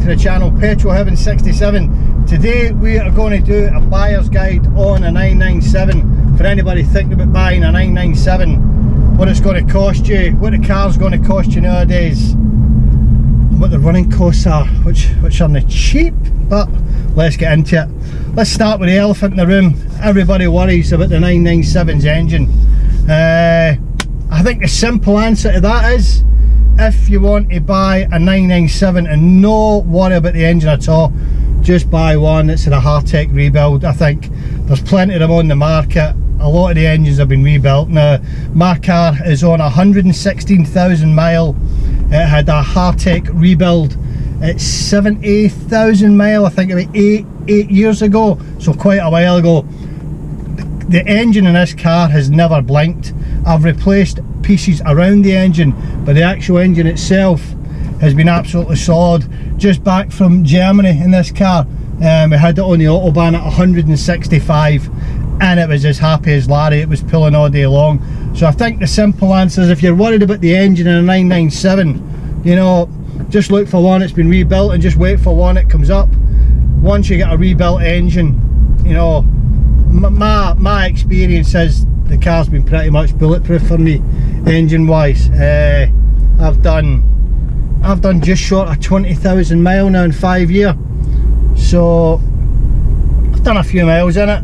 to the channel, Petrol Heaven 67. Today we are going to do a buyer's guide on a 997. For anybody thinking about buying a 997, what it's going to cost you, what the car's going to cost you nowadays, and what the running costs are, which are not cheap, but let's get into it. Let's start with the elephant in the room. Everybody worries about the 997's engine. I think the simple answer to that is, if you want to buy a 997 and no worry about the engine at all, just buy one that's in a Hardtech rebuild. I think there's plenty of them on the market. A lot of the engines have been rebuilt now. My car is on 116,000 mile. It had a Hardtech rebuild at 70,000 mile, I think about eight years ago, so quite a while ago. The engine in this car has never blinked. I've replaced pieces around the engine, but the actual engine itself has been absolutely solid. Just back from Germany in this car, we had it on the Autobahn at 165 and it was as happy as Larry. It was pulling all day long. So I think the simple answer is, if you're worried about the engine in a 997, you know, just look for one that's been rebuilt and just wait for one that comes up. Once you get a rebuilt engine, you know, my experience is the car's been pretty much bulletproof for me, engine wise. I've done just short of 20,000 mile now in 5 years, so I've done a few miles in it.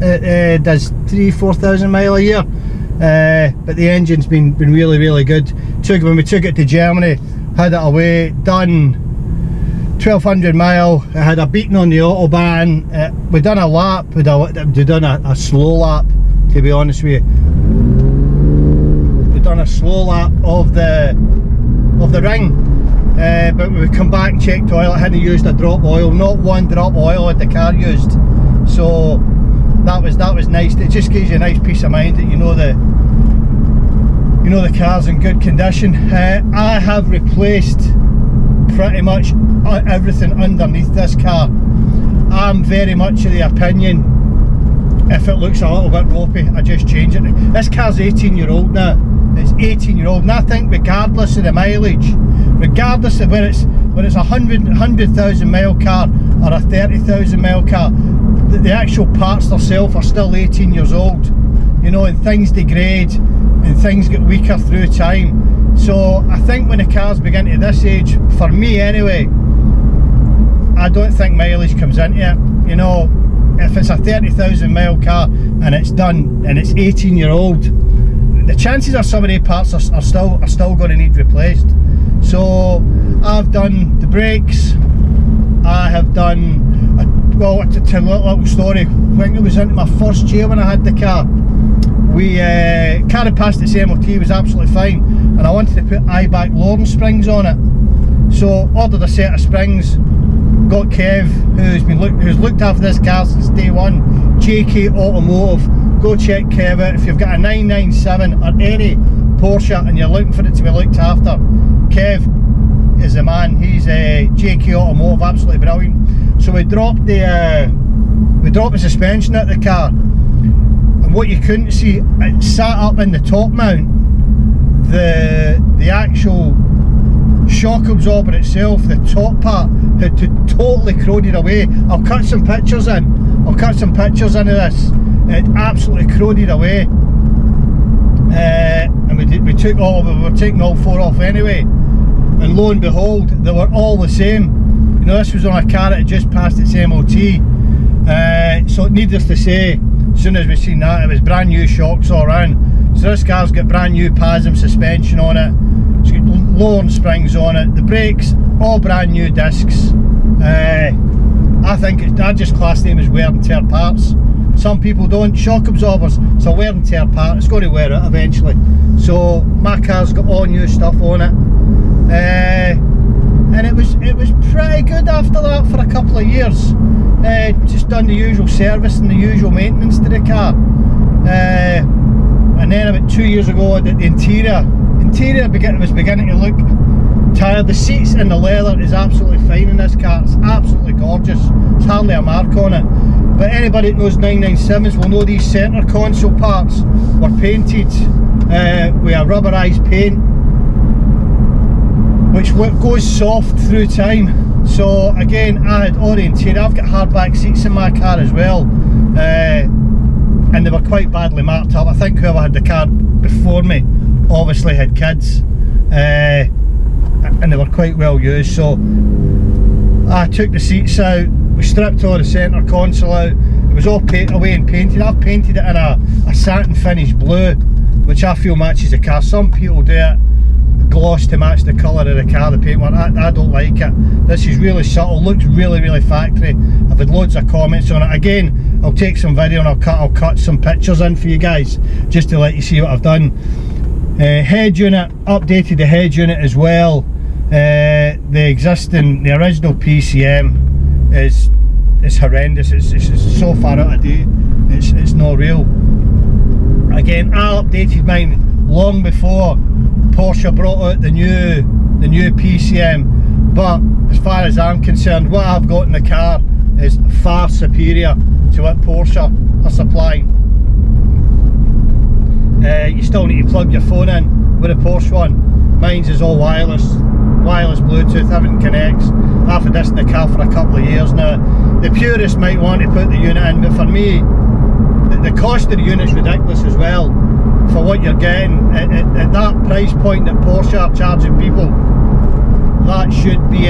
It does 3,000–4,000 mile a year, but the engine's been really good. When we took it to Germany, had it away, done 1,200 mile. I had a beating on the Autobahn. We done a lap, we done a slow lap, to be honest with you. We done a slow lap of the ring, but we come back and checked oil. I hadn't used a drop of oil, not one drop of oil had the car used. So that was nice. It just gives you a nice peace of mind that you know the car's in good condition. I have replaced pretty much everything underneath this car. I'm very much of the opinion, if it looks a little bit ropey, I just change it. This car's 18 year old now. It's 18 year old, and I think regardless of the mileage, regardless of whether it's a 100,000 mile car or a 30,000 mile car, the actual parts themselves are still 18 years old, you know, and things degrade and things get weaker through time. So I think when the cars begin to this age, for me anyway, I don't think mileage comes into it. You know, if it's a 30,000 mile car and it's done and it's 18 year old, the chances are some of the parts are still going to need replaced. So I've done the brakes. I have done well, to tell a little story. I think it was into my first year when I had the car. Car had passed its MOT, was absolutely fine, and I wanted to put eye-back Lauren springs on it. So ordered a set of springs, got Kev, who's looked after this car since day one, JK Automotive. Go check Kev out. If you've got a 997 or any Porsche and you're looking for it to be looked after, Kev is the man. He's JK Automotive, absolutely brilliant. So we dropped the suspension out of the car, and what you couldn't see, it sat up in the top mount. The actual shock absorber itself, the top part, had totally corroded away. I'll cut some pictures in. I'll cut some pictures into this. It absolutely corroded away, and we were taking all four off anyway. And lo and behold, they were all the same. You know, this was on a car that had just passed its MOT. So needless to say, as soon as we seen that, it was brand new shocks all around. So this car's got brand new PASM suspension on it. It's got Lauren springs on it. The brakes, all brand new discs. I just class them as wear and tear parts. Some people don't. Shock absorbers, it's a wear and tear part. It's going to wear out eventually. So my car's got all new stuff on it. And it was pretty good after that for a couple of years. Just done the usual service and the usual maintenance to the car. And then about 2 years ago, the interior was beginning to look tired. The seats and the leather is absolutely fine in this car. It's absolutely gorgeous. There's hardly a mark on it. But anybody that knows 997s will know these centre console parts were painted with a rubberised paint, which goes soft through time. So again, I had oriented. I've got hardback seats in my car as well, and they were quite badly marked up. I think whoever had the car before me obviously had kids, and they were quite well used. So I took the seats out, we stripped all the centre console out. It was all away and painted. I've painted it in a satin finish blue, which I feel matches the car. Some people do it gloss to match the colour of the car, the paintwork. I don't like it. This is really subtle, looks really, really factory. I've had loads of comments on it. Again, I'll take some video and I'll cut some pictures in for you guys, just to let you see what I've done. Head unit, updated the head unit as well. The original PCM is horrendous. It's so far out of date, it's not real. Again, I updated mine long before Porsche brought out the new PCM, but as far as I'm concerned, what I've got in the car is far superior to what Porsche are supplying. You still need to plug your phone in with a Porsche one. Mine's is all wireless Bluetooth, everything connects. I've had this in the car for a couple of years now. The purists might want to put the unit in, but for me, the cost of the unit's ridiculous as well. For what you're getting at that price point that Porsche are charging people, that should be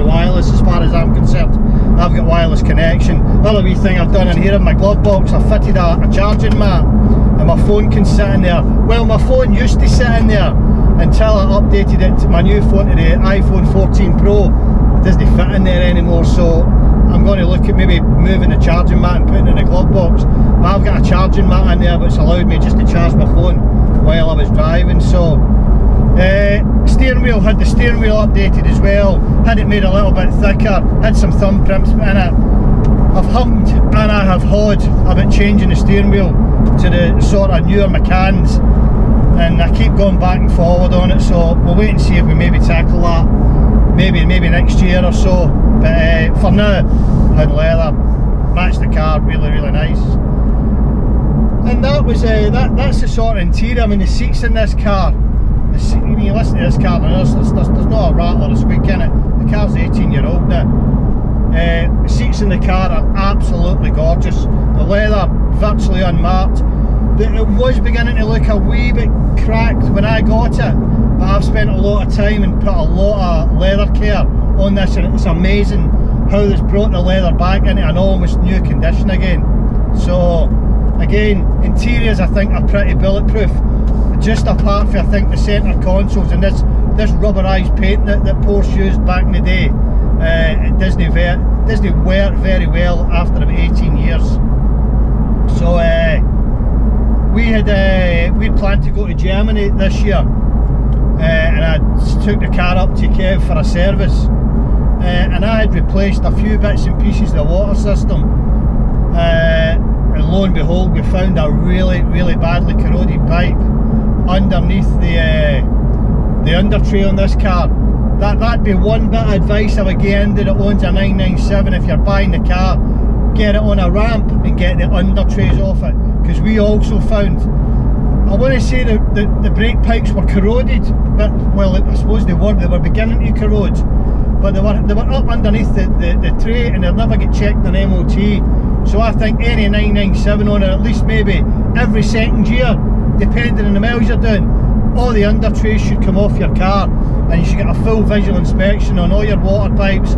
wireless as far as I'm concerned. I've got wireless connection. Another wee thing I've done in here in my glove box, I've fitted a charging mat, and my phone can sit in there. Well, my phone used to sit in there until I updated it to my new phone, to the iPhone 14 Pro. It doesn't fit in there anymore, so I'm going to look at maybe moving the charging mat and putting it in a glove box. But I've got a charging mat in there, but it's allowed me just to charge my phone while I was driving. So steering wheel, had the steering wheel updated as well, had it made a little bit thicker, had some thumbprints in it. I've hummed and I have hawed about changing the steering wheel to the sort of newer McCanns, and I keep going back and forward on it, so we'll wait and see if we maybe tackle that maybe next year or so. But for now, had leather, matched the car, really, really nice. And that was that's the sort of interior. I mean, the seats in this car, when you listen to this car, there's not a rattle or a squeak in it. The car's 18-year-old now. The seats in the car are absolutely gorgeous. The leather virtually unmarked. It was beginning to look a wee bit cracked when I got it, but I've spent a lot of time and put a lot of leather care on this, and it's amazing how they've brought the leather back into an almost new condition again. So again, interiors I think are pretty bulletproof, just apart from I think the centre consoles and this rubberised paint that Porsche used back in the day. It doesn't wear very well after about 18 years. So we'd planned to go to Germany this year, and I took the car up to Kiev for a service, and I had replaced a few bits and pieces of the water system, and lo and behold, we found a really, really badly corroded pipe underneath the under tray on this car. That'd be one bit of advice I would give anybody that owns a 997. If you're buying the car, get it on a ramp and get the under trays off it, because we also found, I want to say the brake pipes were corroded, but well, I suppose they were beginning to corrode, but they were up underneath the tray, and they'll never get checked in an MOT. So I think any 997 owner, at least maybe every second year, depending on the miles you're doing, all the under trays should come off your car, and you should get a full visual inspection on all your water pipes,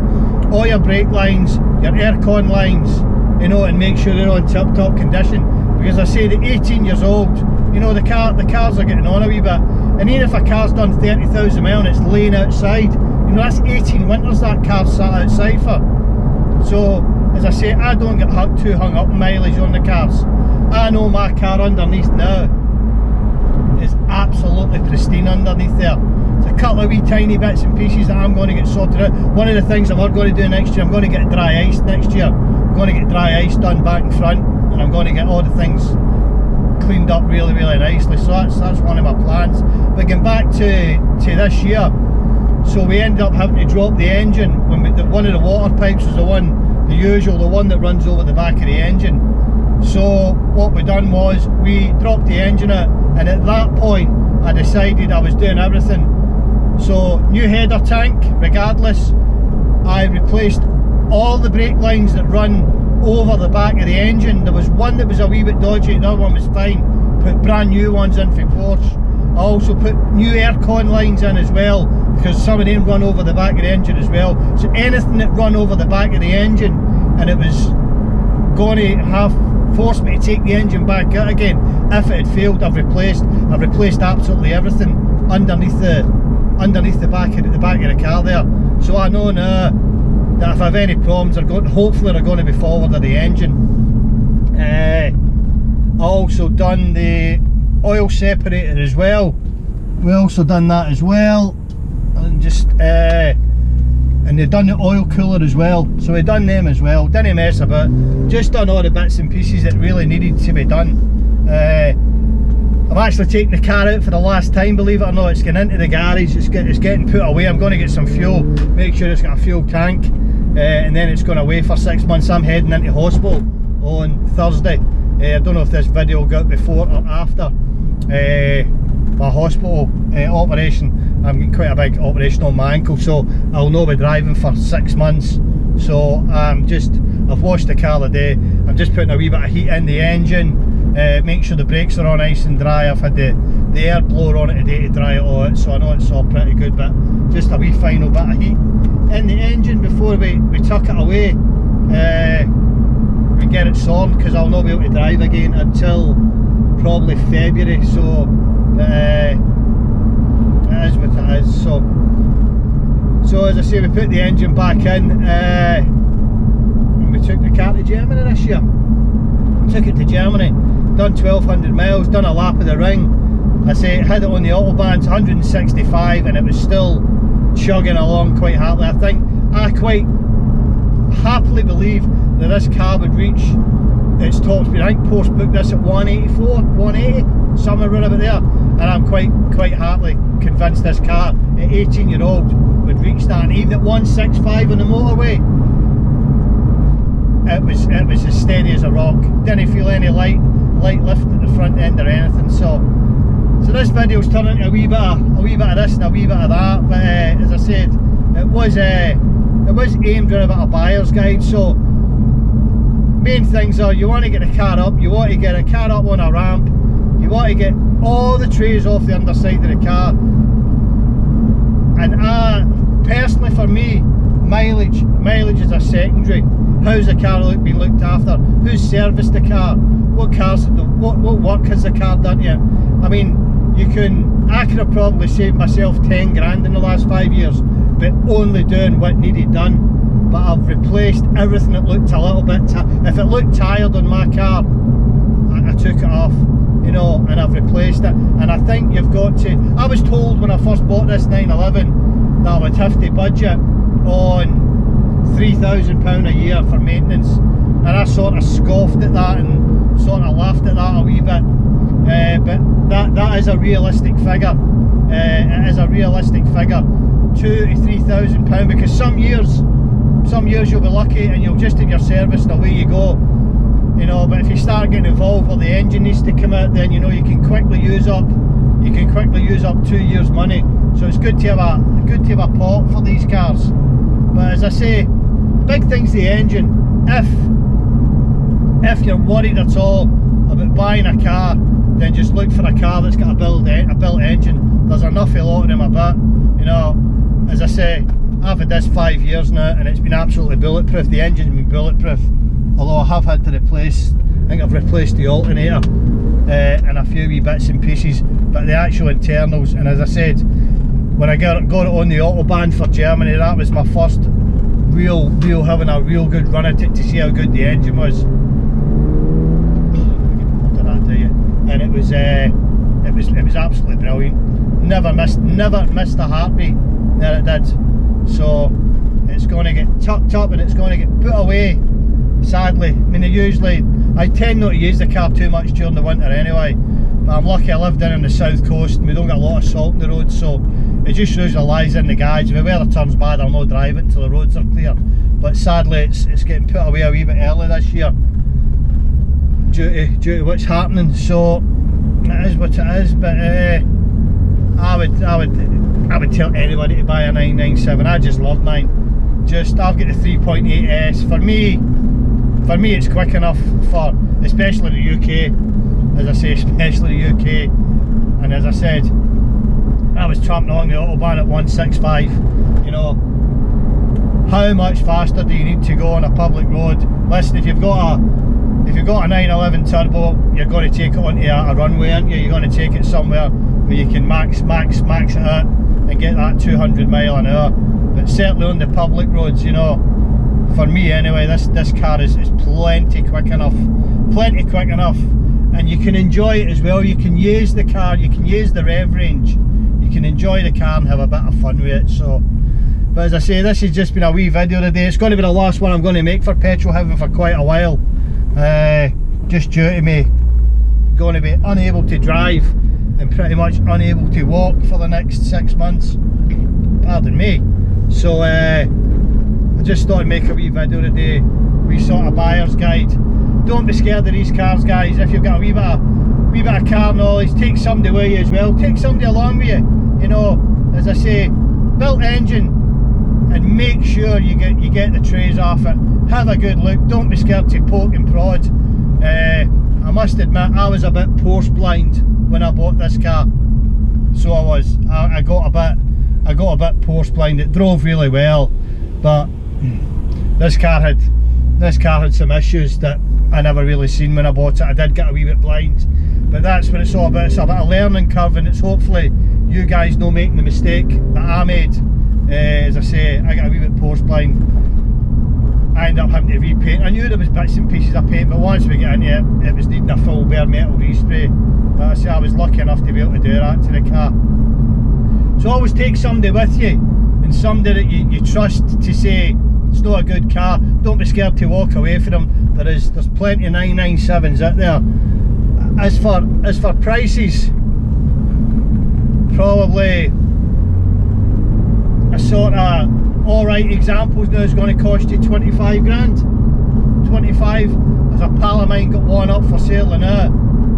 all your brake lines, your aircon lines, you know, and make sure they're on tip-top condition. Because I say, the 18 years old, you know, the cars are getting on a wee bit, and even if a car's done 30,000 miles and it's laying outside, you know, that's 18 winters that car's sat outside for. So as I say, I don't get too hung up on mileage on the cars. I know my car underneath now is absolutely pristine underneath there. It's a couple of wee tiny bits and pieces that I'm going to get sorted out. One of the things I'm going to do next year, I'm going to get dry ice next year. I'm going to get dry ice done back and front, and I'm going to get all the things cleaned up really, really nicely. So that's one of my plans. But getting back to this year, so we ended up having to drop the engine when one of the water pipes was the one that runs over the back of the engine. So what we done was we dropped the engine out, and at that point I decided I was doing everything. So new header tank regardless, I replaced all the brake lines that run over the back of the engine. There was one that was a wee bit dodgy, the other one was fine. Put brand new ones in for Porsche. I also put new aircon lines in as well, because some of them run over the back of the engine as well. So anything that run over the back of the engine and it was going to have forced me to take the engine back out again if it had failed, I've replaced absolutely everything underneath the back of the car there. So I know now that if I have any problems, hopefully they're going to be forward of the engine. I also done the oil separator as well. We also done that as well, and and they've done the oil cooler as well. So we done them as well. Didn't mess about. Just done all the bits and pieces that really needed to be done. I'm actually taking the car out for the last time, believe it or not. It's getting into the garage, it's getting put away. I'm going to get some fuel, make sure it's got a fuel tank, and then it's going away for 6 months. I'm heading into hospital on Thursday. I don't know if this video got before or after my hospital operation. I'm getting quite a big operation on my ankle, so I'll not be driving for 6 months. So I've washed the car today. I'm just putting a wee bit of heat in the engine, make sure the brakes are all nice and dry. I've had the air blower on it today to dry it all out, so I know it's all pretty good, but just a wee final bit of heat in the engine before we tuck it away. We get it sorted, because I'll not be able to drive again until probably February. So it is what it is. So as I say, we put the engine back in, and we took the car to Germany this year. Took it to Germany, done 1,200 miles, done a lap of the ring. I say, had it on the autobahn, 165, and it was still chugging along quite happily. I quite happily believe that this car would reach its top speed. I think Porsche booked this at 184, 180, somewhere around about there, and I'm quite happily convinced this car at 18-year-old would reach that. And even at 165 on the motorway, it was as steady as a rock. Didn't feel any light lift at the front end or anything. So this video's turning into a wee bit of this and a wee bit of that. But as I said, it was aimed at a bit of buyer's guide. So main things are, you want to get the car up, you want to get a car up on a ramp, you want to get all the trays off the underside of the car. And personally, for me, mileage is a secondary. How's the car been looked after? Who's serviced the car? What work has the car done yet? I mean, I could have probably saved myself 10 grand in the last 5 years, but only doing what needed done. But I've replaced everything that looked a little bit, if it looked tired on my car, I took it off, you know, and I've replaced it. And I think you've got to, I was told when I first bought this 911 that I would have to budget on £3,000 a year for maintenance, and I sort of scoffed at that and sort of laughed at that a wee bit, but that is a realistic figure. It is a realistic figure, £2,000 to £3,000, because some years you'll be lucky and you'll just have your service and away you go, you know. But if you start getting involved where the engine needs to come out, then you know you can quickly use up 2 years' money. So it's good to have a pot for these cars. But as I say, big thing's the engine. If you're worried at all about buying a car, then just look for a car that's got a built engine. There's an awful lot of them about, you know. As I say, I've had this 5 years now and it's been absolutely bulletproof. The engine's been bulletproof, although I have had to replace, I think I've replaced the alternator and a few wee bits and pieces, but the actual internals. And as I said, when I got it on the autobahn for Germany, that was my first real having a real good run at it to see how good the engine was. And it was absolutely brilliant. Never missed a heartbeat that it did. So it's going to get tucked up and it's going to get put away, sadly. I mean, I tend not to use the car too much during the winter anyway, but I'm lucky I live down on the south coast and we don't get a lot of salt in the road, so it just usually lies in the garage. If the weather turns bad, I'll not drive it until the roads are clear. But sadly, it's getting put away a wee bit early this year due to what's happening. So it is what it is. But I would tell anybody to buy a 997. I just love mine. I've got the 3.8S. For me it's quick enough for, especially the UK, as I say, especially the UK. And as I said, I was tramping along the autobahn at 165, you know. How much faster do you need to go on a public road? Listen, if you've got a 911 turbo, you're going to take it onto a runway, aren't you? You're going to take it somewhere where you can max it out and get that 200 mile an hour. But certainly on the public roads, you know, for me anyway, this car is plenty quick enough, and you can enjoy it as well. You can use the car, you can use the rev range, you can enjoy the car and have a bit of fun with it. So, but as I say, this has just been a wee video today. It's going to be the last one I'm going to make for Petrol Heaven for quite a while, just due to me going to be unable to drive and pretty much unable to walk for the next 6 months, pardon me. So I just thought I'd make a wee video today, wee sort of buyer's guide. Don't be scared of these cars, guys. If you've got a wee bit of car knowledge, take somebody with you as well. Take somebody along with you. You know, as I say, built engine, and make sure you get the trays off it. Have a good look. Don't be scared to poke and prod. I must admit, I was a bit Porsche blind when I bought this car. So I was. I got a bit Porsche blind. It drove really well, but this car had some issues that I never really seen when I bought it. I did get a wee bit blind, but that's what it's all about. It's a bit of learning curve, and it's hopefully you guys not making the mistake that I made. As I say, I got a wee bit Porsche blind. I ended up having to repaint. I knew there was bits and pieces of paint, but once we get into it, it was needing a full bare metal respray. But I say I was lucky enough to be able to do that to the car. So always take somebody with you, and somebody that you trust to say it's not a good car. Don't be scared to walk away from them. There's plenty of 997s out there. As for prices, probably a sort of alright examples now is going to cost you 25 grand. 25. There's a pal of mine got one up for sale now,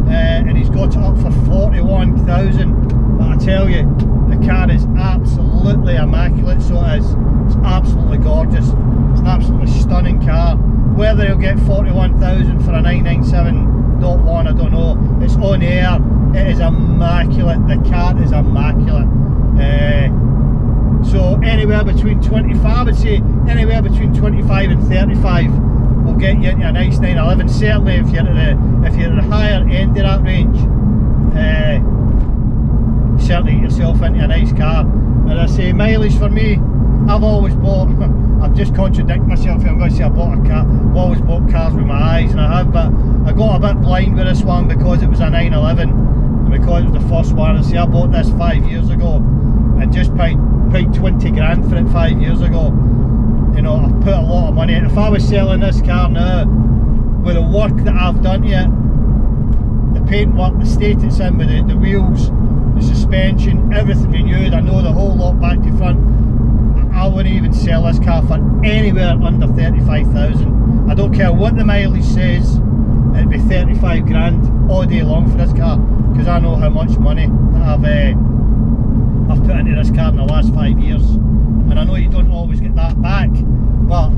and he's got it up for 41,000. But I tell you, the car is absolutely immaculate. So it is. It's absolutely gorgeous. It's an absolutely stunning car. Whether he'll get 41,000 for a 997.1, I don't know. It's on air. It is immaculate. The car is immaculate. So anywhere between 25, I would say anywhere between 25 and 35 will get you into a nice 911. Certainly if you're at the higher end of that range, certainly get yourself into a nice car. As I say, mileage for me, I've always bought, I'm just contradicting myself here, I'm going to say I bought a car, I've always bought cars with my eyes, and I have, but I got a bit blind with this one because it was a 911, and because it was the first one. I say I bought this 5 years ago, and just paid 20 grand for it 5 years ago. You know, I've put a lot of money in it. If I was selling this car now, with the work that I've done to it, the paint work, the state it's in with the wheels, the suspension, everything renewed, I know the whole lot back to front, I wouldn't even sell this car for anywhere under 35,000. I don't care what the mileage says, it'd be 35 grand all day long for this car, because I know how much money that I've put into this car in the last 5 years, and I know you don't always get that back, but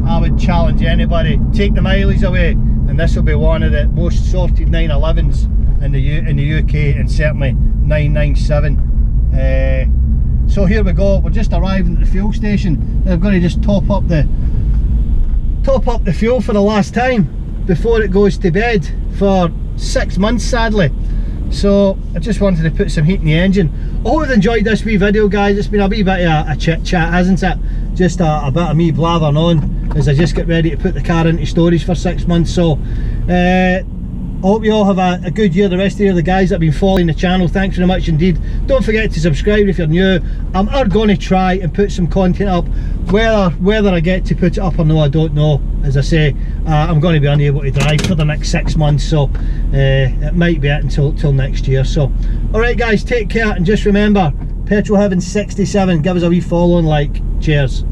I would challenge anybody, take the mileage away, and this will be one of the most sorted 911s in the UK, and certainly 997. So here we go. We're just arriving at the fuel station. I'm going to just top up the fuel for the last time before it goes to bed for 6 months, sadly. So I just wanted to put some heat in the engine. I hope you've enjoyed this wee video, guys. It's been a wee bit of a chit chat, hasn't it? Just a bit of me blathering on as I just get ready to put the car into storage for 6 months. So I hope you all have a good year, the rest of the year. The guys that have been following the channel, thanks very much indeed. Don't forget to subscribe if you're new. I'm going to try and put some content up. Whether I get to put it up or no, I don't know. As I say, I'm going to be unable to drive for the next 6 months, so it might be it until next year. So alright guys, take care, and just remember, Petrol Heaven 67, give us a wee follow and like. Cheers.